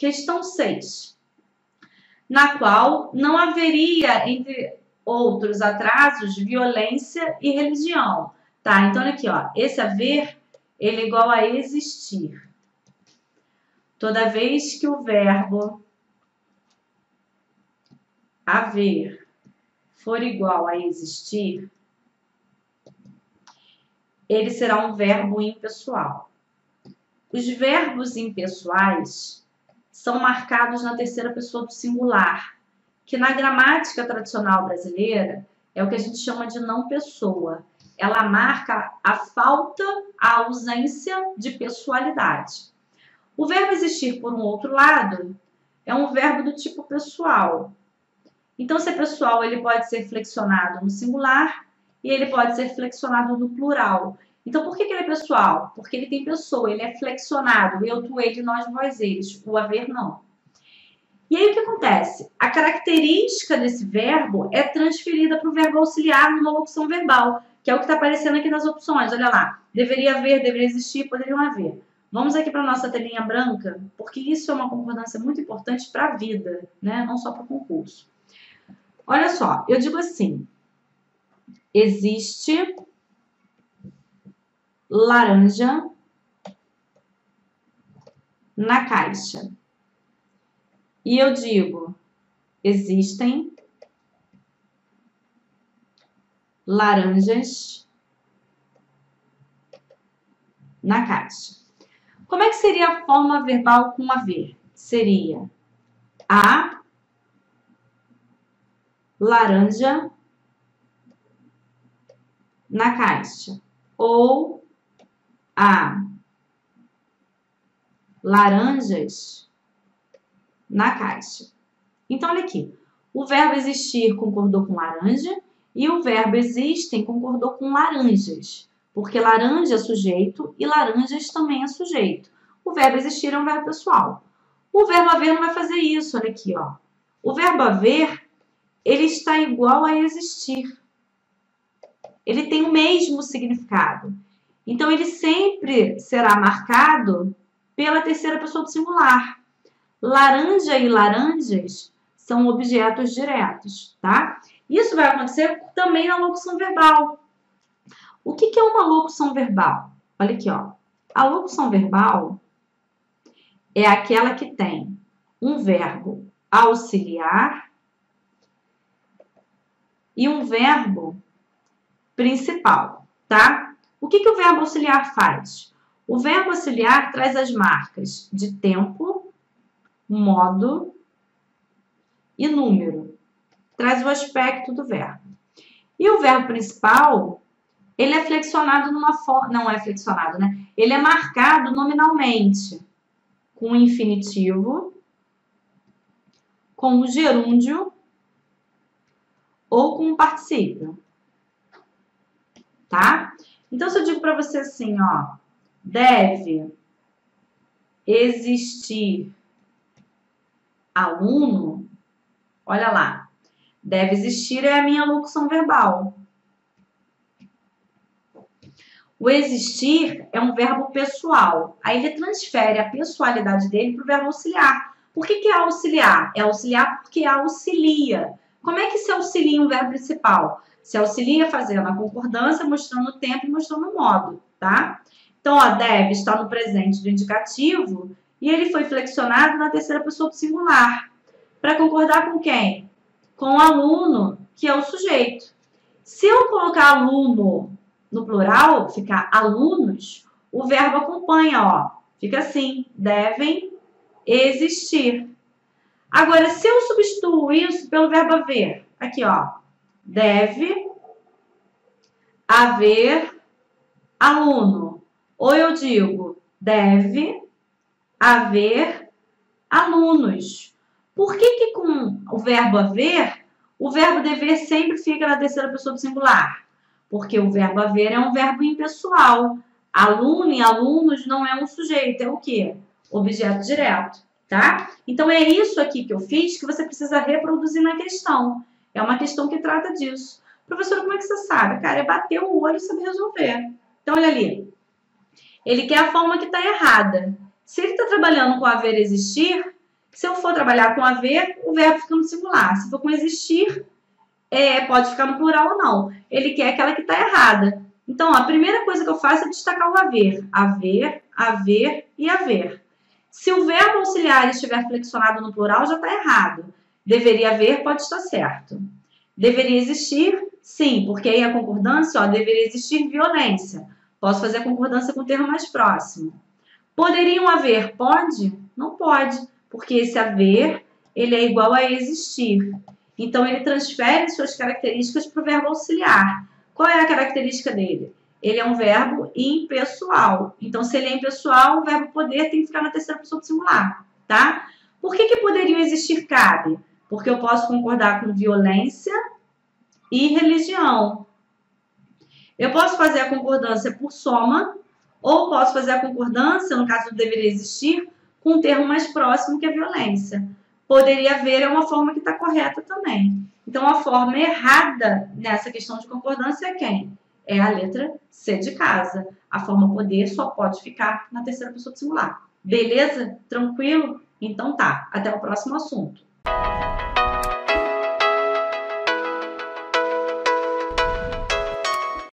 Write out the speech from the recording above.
questão 6, na qual não haveria, entre outros atrasos, violência e religião. Tá? Então, olha aqui, ó, esse haver, ele é igual a existir. Toda vez que o verbo haver for igual a existir, ele será um verbo impessoal. Os verbos impessoais são marcados na terceira pessoa do singular, que na gramática tradicional brasileira é o que a gente chama de não pessoa. Ela marca a falta, a ausência de pessoalidade. O verbo existir, por um outro lado, é um verbo do tipo pessoal. Então, se é pessoal, ele pode ser flexionado no singular e ele pode ser flexionado no plural. Então, por que ele é pessoal? Porque ele tem pessoa, ele é flexionado, eu, tu, ele, nós, vós, eles. O haver, não. E aí, o que acontece? A característica desse verbo é transferida para o verbo auxiliar numa locução verbal, que é o que está aparecendo aqui nas opções. Olha lá, deveria haver, deveria existir, poderiam haver. Vamos aqui para a nossa telinha branca, porque isso é uma concordância muito importante para a vida, né? Não só para o concurso. Olha só, eu digo assim, existe laranja na caixa. E eu digo, existem laranjas na caixa. Como é que seria a forma verbal com haver? Seria a laranja na caixa. Ou a laranjas na caixa. Então, olha aqui. O verbo existir concordou com laranja e o verbo existem concordou com laranjas. Porque laranja é sujeito e laranjas também é sujeito. O verbo existir é um verbo pessoal. O verbo haver não vai fazer isso. Olha aqui, ó. O verbo haver, ele está igual a existir. Ele tem o mesmo significado. Então, ele sempre será marcado pela terceira pessoa do singular. Laranja e laranjas são objetos diretos, tá? Isso vai acontecer também na locução verbal. O que é uma locução verbal? Olha aqui, ó. A locução verbal é aquela que tem um verbo auxiliar e um verbo principal, tá? O que o verbo auxiliar faz? O verbo auxiliar traz as marcas de tempo, modo e número. Traz o aspecto do verbo. E o verbo principal, ele é flexionado numa forma... Não é flexionado, né? Ele é marcado nominalmente com o infinitivo, com o gerúndio ou com o particípio. Tá? Então, se eu digo para você assim, ó, deve existir aluno, olha lá, deve existir é a minha locução verbal. O existir é um verbo pessoal. Aí ele transfere a pessoalidade dele para o verbo auxiliar. Por que é auxiliar? É auxiliar porque auxilia. Como é que se auxilia um verbo principal? Se auxilia fazendo a concordância, mostrando o tempo e mostrando o modo, tá? Então, ó, deve está no presente do indicativo e ele foi flexionado na terceira pessoa do singular. Para concordar com quem? Com o aluno, que é o sujeito. Se eu colocar aluno no plural, ficar alunos, o verbo acompanha, ó. Fica assim, devem existir. Agora, se eu substituo isso pelo verbo haver, aqui, ó, deve haver aluno. Ou eu digo, deve haver alunos. Por que com o verbo haver, o verbo dever sempre fica na terceira pessoa do singular? Porque o verbo haver é um verbo impessoal. Aluno e alunos não é um sujeito, é o quê? Objeto direto, tá? Então, é isso aqui que eu fiz que você precisa reproduzir na questão. É uma questão que trata disso. Professora, como é que você sabe? Cara, é bater o olho e saber resolver. Então, olha ali. Ele quer a forma que está errada. Se ele está trabalhando com haver existir, Se eu for trabalhar com haver, o verbo fica no singular. Se for com existir, pode ficar no plural ou não. Ele quer aquela que está errada. Então, ó, a primeira coisa que eu faço é destacar o haver. Haver, haver e haver. Se o verbo auxiliar estiver flexionado no plural, já está errado. Deveria haver, pode estar certo. Deveria existir, sim, porque aí a concordância, ó, deveria existir violência. Posso fazer a concordância com o termo mais próximo. Poderiam haver? Pode? Não pode, porque esse haver, ele é igual a existir. Então, ele transfere suas características para o verbo auxiliar. Qual é a característica dele? Ele é um verbo impessoal. Então, se ele é impessoal, o verbo poder tem que ficar na terceira pessoa do singular, tá? Por que poderiam existir cabe? Porque eu posso concordar com violência e religião. Eu posso fazer a concordância por soma, ou posso fazer a concordância, no caso do deveria existir, com o termo mais próximo, que é violência. Poderia haver é uma forma que está correta também. Então, a forma errada nessa questão de concordância é quem? É a letra C de casa. A forma poder só pode ficar na terceira pessoa do singular. Beleza? Tranquilo? Então tá. Até o próximo assunto.